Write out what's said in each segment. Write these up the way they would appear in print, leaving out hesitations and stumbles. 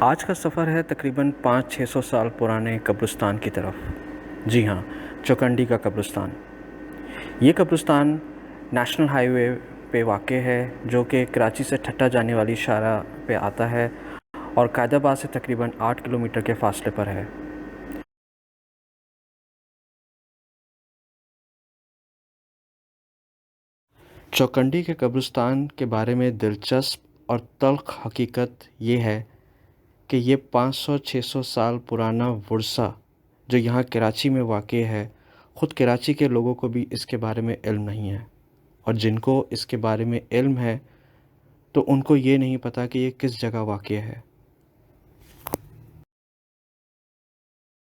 آج کا سفر ہے تقریباً 500-600 سال پرانے قبرستان کی طرف۔ جی ہاں، چوکنڈی کا قبرستان۔ یہ قبرستان نیشنل ہائی وے پہ واقع ہے جو کہ کراچی سے ٹھٹہ جانے والی شاہراہ پہ آتا ہے اور قائد آباد سے تقریباً 8 کلومیٹر کے فاصلے پر ہے۔ چوکنڈی کے قبرستان کے بارے میں دلچسپ اور تلخ حقیقت یہ ہے کہ یہ 500-600 سال پرانا ورثہ جو یہاں کراچی میں واقع ہے، خود کراچی کے لوگوں کو بھی اس کے بارے میں علم نہیں ہے، اور جن کو اس کے بارے میں علم ہے تو ان کو یہ نہیں پتہ کہ یہ کس جگہ واقع ہے۔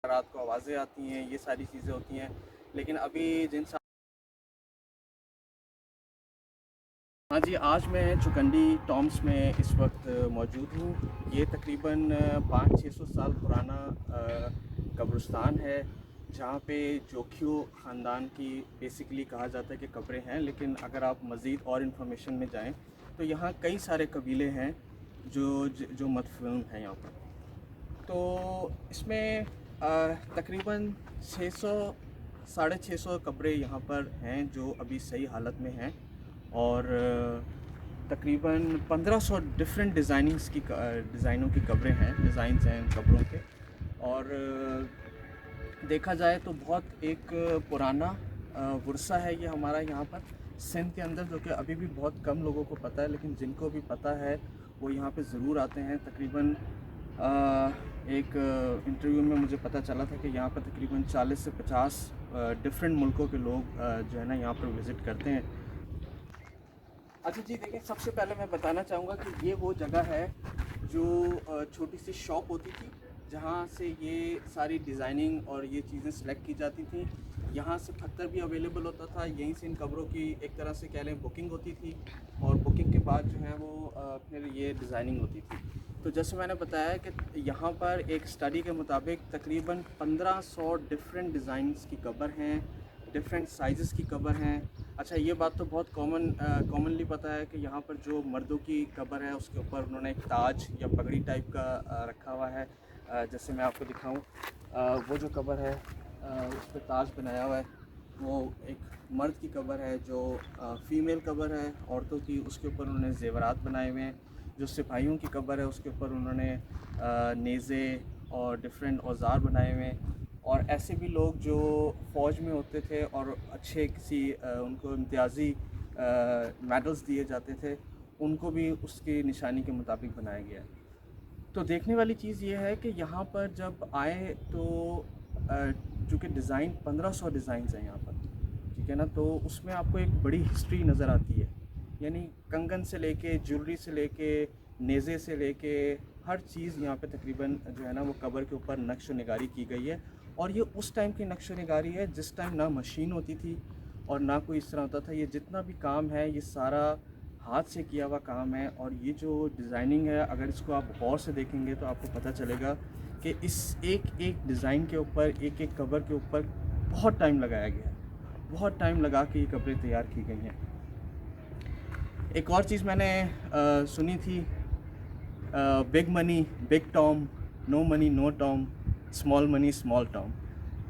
رات کو آوازیں آتی ہیں، یہ ساری چیزیں ہوتی ہیں، لیکن ابھی ہاں جی، آج میں چوکنڈی ٹامس میں اس وقت موجود ہوں۔ یہ تقریباً 500-600 سال پرانا قبرستان ہے جہاں پہ جوکھیو خاندان کی بیسیکلی کہا جاتا ہے کہ قبریں ہیں، لیکن اگر آپ مزید اور انفارمیشن میں جائیں تو یہاں کئی سارے قبیلے ہیں جو مدفون ہیں یہاں پر۔ تو اس میں تقریباً 600-650 قبریں یہاں پر ہیں جو ابھی صحیح حالت میں ہیں، اور تقریباً 1500 ڈفرینٹ ڈیزائنوں کی قبریں ہیں، ڈیزائنز ہیں ان قبروں کے۔ اور دیکھا جائے تو بہت ایک پرانا ورثہ ہے یہ ہمارا یہاں پر سندھ کے اندر، جو کہ ابھی بھی بہت کم لوگوں کو پتہ ہے، لیکن جن کو بھی پتہ ہے وہ یہاں پہ ضرور آتے ہیں۔ تقریباً ایک انٹرویو میں مجھے پتہ چلا تھا کہ یہاں پر تقریباً 40 سے 50 ڈفرینٹ ملکوں کے لوگ جو ہے نا یہاں پر وزٹ کرتے ہیں۔ اچھا جی، دیکھیں، سب سے پہلے میں بتانا چاہوں گا کہ یہ وہ جگہ ہے جو چھوٹی سی شاپ ہوتی تھی جہاں سے یہ ساری ڈیزائننگ اور یہ چیزیں سلیکٹ کی جاتی تھیں۔ یہاں سے پتھر بھی اویلیبل ہوتا تھا، یہیں سے ان قبروں کی ایک طرح سے کہہ لیں بکنگ ہوتی تھی، اور بکنگ کے بعد جو ہے وہ پھر یہ ڈیزائننگ ہوتی تھی۔ تو جیسے میں نے بتایا کہ یہاں پر ایک اسٹڈی کے مطابق تقریباً 1500 ڈفرینٹ ڈیزائنس کی قبر ہیں، ڈفرینٹ سائزز کی قبر ہیں۔ اچھا، یہ بات تو بہت کامنلی پتہ ہے کہ یہاں پر جو مردوں کی قبر ہے اس کے اوپر انہوں نے ایک تاج یا پگڑی ٹائپ کا رکھا ہوا ہے۔ جیسے میں آپ کو دکھاؤں، وہ جو قبر ہے اس پہ تاج بنایا ہوا ہے، وہ ایک مرد کی قبر ہے۔ جو فیمیل قبر ہے عورتوں کی، اس کے اوپر انہوں نے زیورات بنائے ہوئے ہیں۔ جو سپاہیوں کی قبر ہے اس کے اوپر انہوں نے نیزے اور ڈفرینٹ اوزار بنائے ہوئے ہیں۔ اور ایسے بھی لوگ جو فوج میں ہوتے تھے اور اچھے کسی ان کو امتیازی میڈلز دیے جاتے تھے، ان کو بھی اس کی نشانی کے مطابق بنایا گیا ہے۔ تو دیکھنے والی چیز یہ ہے کہ یہاں پر جب آئے تو چونکہ ڈیزائن 1500 ڈیزائنز ہیں یہاں پر، ٹھیک ہے نا، تو اس میں آپ کو ایک بڑی ہسٹری نظر آتی ہے، یعنی کنگن سے لے کے جیولری سے لے کے نیزے سے لے کے ہر چیز یہاں پہ تقریباً جو ہے نا وہ قبر کے اوپر نقش و نگاری کی گئی ہے۔ اور یہ اس ٹائم کی نقش و نگاری ہے جس ٹائم نہ مشین ہوتی تھی اور نہ کوئی اس طرح ہوتا تھا۔ یہ جتنا بھی کام ہے یہ سارا ہاتھ سے کیا ہوا کام ہے، اور یہ جو ڈیزائننگ ہے اگر اس کو آپ غور سے دیکھیں گے تو آپ کو پتہ چلے گا کہ اس ایک ایک ڈیزائن کے اوپر، ایک ایک قبر کے اوپر بہت ٹائم لگایا گیا ہے، بہت ٹائم لگا کے یہ قبریں تیار کی گئی ہیں۔ ایک اور چیز میں نے سنی تھی، بگ منی بگ ٹام، نو منی نو ٹام، اسمال منی اسمال ٹام۔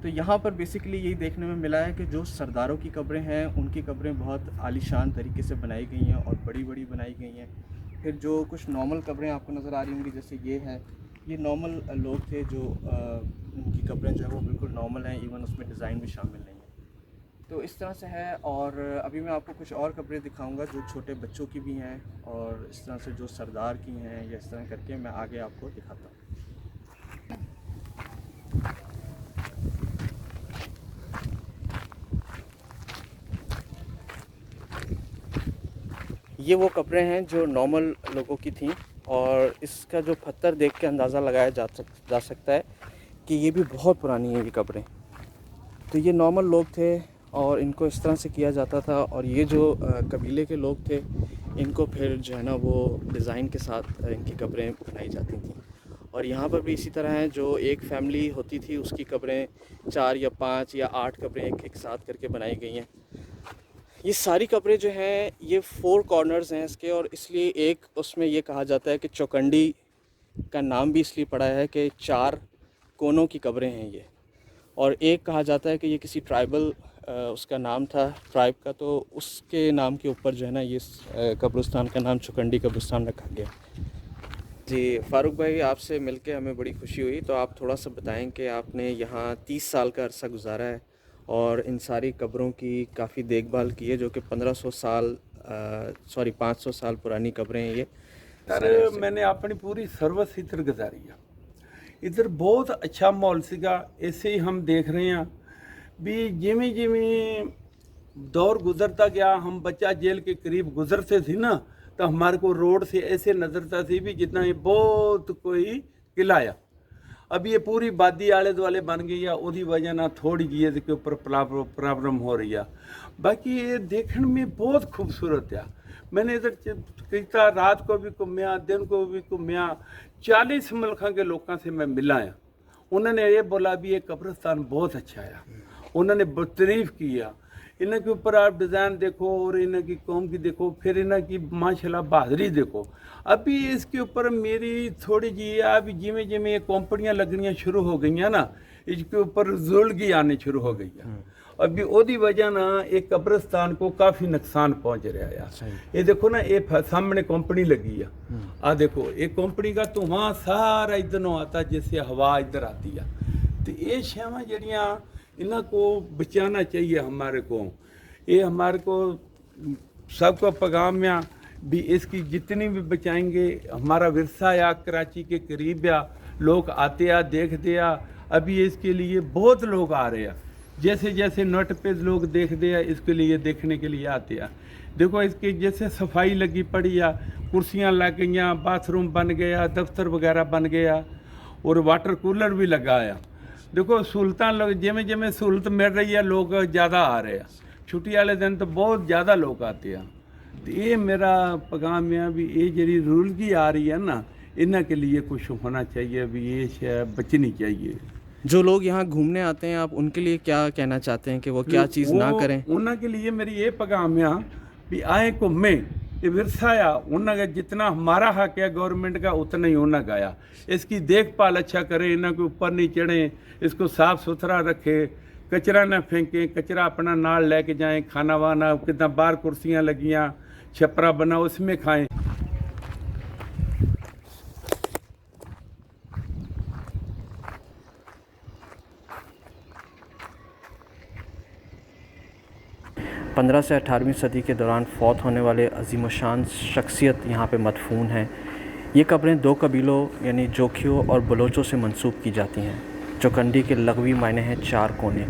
تو یہاں پر بیسیکلی یہی دیکھنے میں ملا ہے کہ جو سرداروں کی قبریں ہیں ان کی قبریں بہت عالیشان طریقے سے بنائی گئی ہیں اور بڑی بڑی بنائی گئی ہیں۔ پھر جو کچھ نارمل قبریں آپ کو نظر آ رہی ہوں گی، جیسے یہ ہے، یہ نارمل لوگ تھے جو ان کی قبریں جو ہیں وہ بالکل نارمل ہیں، ایون اس میں ڈیزائن بھی شامل نہیں ہے۔ تو اس طرح سے ہے، اور ابھی میں آپ کو کچھ اور قبریں دکھاؤں گا جو چھوٹے بچوں کی بھی ہیں، اور اس طرح سے جو سردار کی ہیں، یا اس طرح کر کے میں آگے آپ کو دکھاتا ہوں۔ یہ وہ قبریں ہیں جو نارمل لوگوں کی تھیں، اور اس کا جو پتھر دیکھ کے اندازہ لگایا جا سکتا ہے کہ یہ بھی بہت پرانی ہیں یہ قبریں۔ تو یہ نارمل لوگ تھے اور ان کو اس طرح سے کیا جاتا تھا، اور یہ جو قبیلے کے لوگ تھے ان کو پھر جو ہے نا وہ ڈیزائن کے ساتھ ان کی قبریں بنائی جاتی تھیں۔ اور یہاں پر بھی اسی طرح ہیں، جو ایک فیملی ہوتی تھی اس کی قبریں 4 یا 5 یا 8 قبریں ایک ساتھ کر کے بنائی گئی ہیں۔ یہ ساری قبریں جو ہیں یہ 4 کارنرز ہیں اس کے، اور اس لیے ایک اس میں یہ کہا جاتا ہے کہ چوکنڈی کا نام بھی اس لیے پڑا ہے کہ 4 کونوں کی قبریں ہیں یہ، اور ایک کہا جاتا ہے کہ یہ کسی ٹرائبل اس کا نام تھا ٹرائب کا، تو اس کے نام کے اوپر جو ہے نا یہ قبرستان کا نام چوکنڈی قبرستان رکھا گیا۔ جی فاروق بھائی، آپ سے مل کے ہمیں بڑی خوشی ہوئی، تو آپ تھوڑا سا بتائیں کہ آپ نے یہاں 30 سال کا عرصہ گزارا ہے اور ان ساری قبروں کی کافی دیکھ بھال کی ہے، جو کہ 500 سال پرانی قبریں ہیں یہ۔ سر میں نے اپنی پوری سروس ادھر گزاری ہے، ادھر بہت اچھا ماحول سیگا۔ ایسے ہی ہم دیکھ رہے ہیں بھی جویں جویں دور گزرتا گیا، ہم بچہ جیل کے قریب گزرتے تھے نا تو ہمارے کو روڈ سے ایسے نظرتا تھی بھی جتنا یہ بہت کوئی قلعہ ہے۔ اب یہ پوری بادی آلے دوالے بن گئی ہے، وہی وجہ نہ تھوڑی جی کے اوپر پرابلم ہو رہی ہے۔ باقی یہ دیکھنے میں بہت خوبصورت ہے۔ میں نے ادھر کہتا رات کو بھی گھومیا، دن کو بھی گھومیا، 40 ملکوں کے لوگوں سے میں ملا ہے۔ انہوں نے یہ بولا بھی یہ قبرستان بہت اچھا ہے، انہوں نے تعریف کیا۔ انہوں کے اوپر آپ ڈیزائن دیکھو اور انہوں کی قوم کی دیکھو، پھر انہوں کی ماشاءاللہ بہادری دیکھو۔ ابھی اس کے اوپر میری تھوڑی جی ابھی جویں جویں یہ کمپنیاں لگنیاں شروع ہو گئی ہیں نا، اس کے اوپر زولگی آنے شروع ہو گئی ہے۔ ابھی وہی وجہ نا ایک قبرستان کو کافی نقصان پہنچ رہا ہے۔ یہ دیکھو نا، یہ سامنے کمپنی لگی ہے، آ دیکھو یہ کمپنی کا تو وہاں سارا ادھر آتا جیسے ہوا ادھر آتی ہے۔ تو یہ شیواں جڑیاں انہوں کو بچانا چاہیے ہمارے کو۔ یہ ہمارے کو سب کو پیغام ہے بھی اس کی جتنی بھی بچائیں گے، ہمارا ورثہ یا کراچی کے قریب یا لوگ آتے ہیں دیکھ دیا۔ ابھی اس کے لیے بہت لوگ آ رہے ہیں، جیسے جیسے نیٹ پہ لوگ دیکھ دیا اس کے لیے دیکھنے کے لیے آتے ہیں۔ دیکھو اس کی جیسے صفائی لگی پڑی ہے، کرسیاں لگ گئیاں، باتھ روم بن گیا، دفتر وغیرہ بن گیا، اور واٹر کولر بھی لگایا۔ دیکھو سہولتیں لوگ جویں جویں سہولت مل رہی ہے لوگ زیادہ آ رہے ہیں۔ چھٹی والے دن تو بہت زیادہ لوگ آتے ہیں۔ تو یہ میرا پیغام ہے بھی یہ جڑی رولگی آ رہی ہے نا، انہوں کے لیے کچھ ہونا چاہیے، بھی یہ شے بچنی چاہیے۔ جو لوگ یہاں گھومنے آتے ہیں، آپ ان کے لیے کیا کہنا چاہتے ہیں کہ وہ کیا چیز نہ کریں؟ انہوں کے لیے میری یہ پیغام ہے بھی آئیں گھومیں، یہ ورثہ ہے، انہوں کا جتنا ہمارا حق ہے گورنمنٹ کا اتنا ہی انہوں گایا۔ اس کی دیکھ بھال اچھا کریں، انہوں کے اوپر نہیں چڑھیں، اس کو صاف ستھرا رکھیں، کچرا نہ پھینکیں، کچرا اپنا نال لے کے جائیں، کھانا وانا کتنا باہر کرسیاں لگیاں، چھپرا بنا اس میں کھائیں۔ 15 سے 18ویں صدی کے دوران فوت ہونے والے عظیم الشان شخصیت یہاں پہ مدفون ہیں۔ یہ قبریں 2 قبیلوں یعنی جوکھیوں اور بلوچوں سے منسوب کی جاتی ہیں۔ چوکنڈی کے لغوی معنی ہیں 4 کونے۔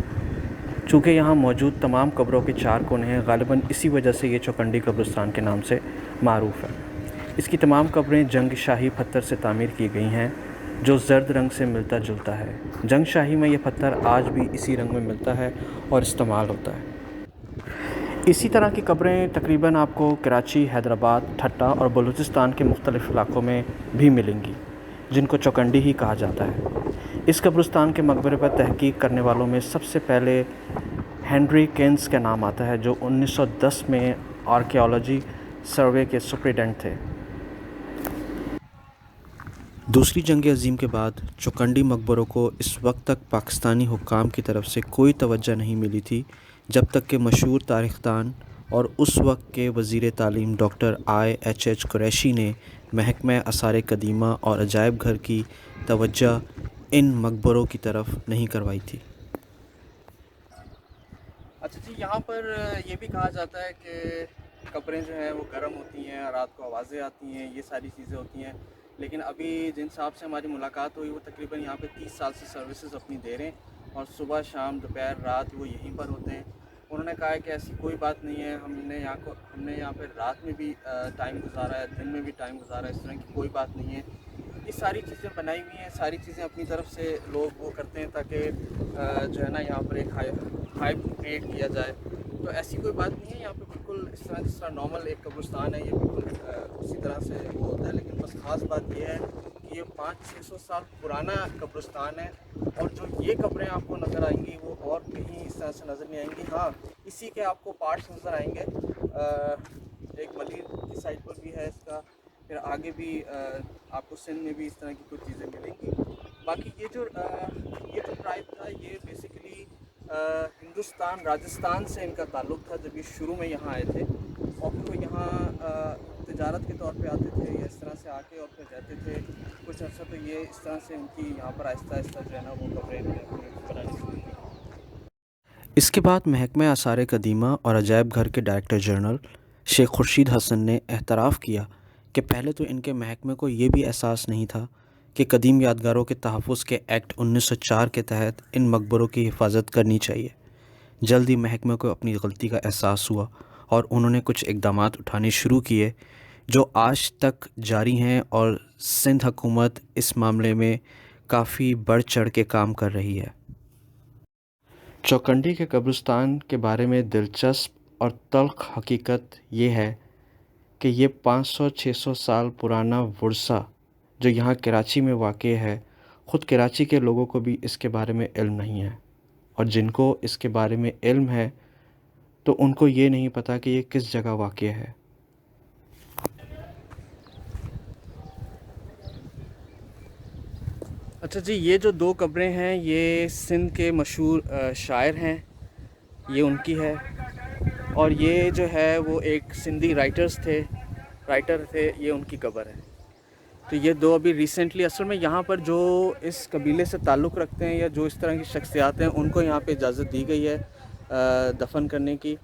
چونکہ یہاں موجود تمام قبروں کے 4 کونے ہیں، غالباً اسی وجہ سے یہ چوکنڈی قبرستان کے نام سے معروف ہے۔ اس کی تمام قبریں جنگ شاہی پتھر سے تعمیر کی گئی ہیں، جو زرد رنگ سے ملتا جلتا ہے۔ جنگ شاہی میں یہ پتھر آج بھی اسی رنگ میں ملتا ہے اور استعمال ہوتا ہے۔ اسی طرح کی قبریں تقریباً آپ کو کراچی، حیدرآباد، ٹھٹہ اور بلوچستان کے مختلف علاقوں میں بھی ملیں گی، جن کو چوکنڈی ہی کہا جاتا ہے۔ اس قبرستان کے مقبرے پر تحقیق کرنے والوں میں سب سے پہلے ہنری کینز کا نام آتا ہے، جو 1910 میں آرکیالوجی سروے کے سپرنٹینڈنٹ تھے۔ دوسری جنگ عظیم کے بعد چوکنڈی مقبروں کو اس وقت تک پاکستانی حکام کی طرف سے کوئی توجہ نہیں ملی تھی، جب تک کہ مشہور تاریخ دان اور اس وقت کے وزیر تعلیم ڈاکٹر IH قریشی نے محکمہ آثار قدیمہ اور عجائب گھر کی توجہ ان مقبروں کی طرف نہیں کروائی تھی۔ اچھا جی، یہاں پر یہ بھی کہا جاتا ہے کہ قبریں جو ہیں وہ گرم ہوتی ہیں، رات کو آوازیں آتی ہیں، یہ ساری چیزیں ہوتی ہیں، لیکن ابھی جن صاحب سے ہماری ملاقات ہوئی وہ تقریباً یہاں پہ 30 سال سے سروسز اپنی دے رہے ہیں، اور صبح شام دوپہر رات وہ یہیں پر ہوتے ہیں۔ انہوں نے کہا ہے کہ ایسی کوئی بات نہیں ہے، ہم نے یہاں پہ رات میں بھی ٹائم گزارا ہے، دن میں بھی ٹائم گزارا ہے، اس طرح کی کوئی بات نہیں ہے۔ یہ ساری چیزیں بنائی ہوئی ہیں، ساری چیزیں اپنی طرف سے لوگ وہ کرتے ہیں تاکہ جو ہے نا یہاں پر ایک ہائپ کریٹ کیا جائے۔ تو ایسی کوئی بات نہیں ہے، یہاں پہ بالکل اس طرح جس طرح نارمل ایک قبرستان ہے، یہ بالکل اسی طرح سے وہ ہوتا ہے، لیکن بس خاص بات یہ ہے کہ یہ 500-600 سال پرانا قبرستان ہے، اور جو یہ قبریں آپ کو نظر آئیں گی وہ اور کہیں اس طرح سے نظر نہیں آئیں گی۔ ہاں، اسی کے آپ کو پارٹس نظر آئیں گے، ایک ملیر کی سائڈ پر بھی ہے اس کا، پھر آگے بھی آپ کو سندھ میں بھی اس طرح کی کچھ چیزیں ملیں گی. باقی یہ جو ٹرائب تھا یہ بیسیکلی ہندوستان راجستھان سے ان کا تعلق تھا جب یہ شروع میں یہاں آئے تھے, اور پھر وہ یہاں تجارت کے طور پہ آتے تھے یا اس طرح سے آ کے اور پھر رہتے تھے کچھ عرصہ. تو یہ اس طرح سے ان کی یہاں پر آہستہ آہستہ جو ہے نا وہ قبریں بنانی شروع کی. اس کے بعد محکمہ آثار قدیمہ اور عجائب گھر کے ڈائریکٹر جنرل شیخ خورشید حسن نے اعتراف کیا کہ پہلے تو ان کے محکمے کو یہ بھی احساس نہیں تھا کہ قدیم یادگاروں کے تحفظ کے ایکٹ 1904 کے تحت ان مقبروں کی حفاظت کرنی چاہیے. جلد ہی محکمے کو اپنی غلطی کا احساس ہوا اور انہوں نے کچھ اقدامات اٹھانے شروع کیے جو آج تک جاری ہیں, اور سندھ حکومت اس معاملے میں کافی بڑھ چڑھ کے کام کر رہی ہے. چوکنڈی کے قبرستان کے بارے میں دلچسپ اور تلخ حقیقت یہ ہے کہ یہ 500-600 سال پرانا ورثہ جو یہاں کراچی میں واقع ہے, خود کراچی کے لوگوں کو بھی اس کے بارے میں علم نہیں ہے, اور جن کو اس کے بارے میں علم ہے تو ان کو یہ نہیں پتہ کہ یہ کس جگہ واقع ہے. اچھا جی, یہ جو 2 قبریں ہیں یہ سندھ کے مشہور شاعر ہیں, یہ ان کی ہے, اور یہ جو ہے وہ ایک سندھی رائٹر تھے, یہ ان کی قبر ہے. تو یہ 2 ابھی ریسنٹلی, اصل میں یہاں پر جو اس قبیلے سے تعلق رکھتے ہیں یا جو اس طرح کی شخصیات ہیں ان کو یہاں پہ اجازت دی گئی ہے دفن کرنے کی,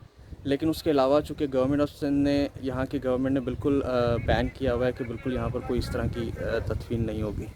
لیکن اس کے علاوہ چونکہ گورنمنٹ آف سندھ نے, یہاں کی گورنمنٹ نے بالکل بین کیا ہوا ہے کہ بالکل یہاں پر کوئی اس طرح کی تدفین نہیں ہوگی.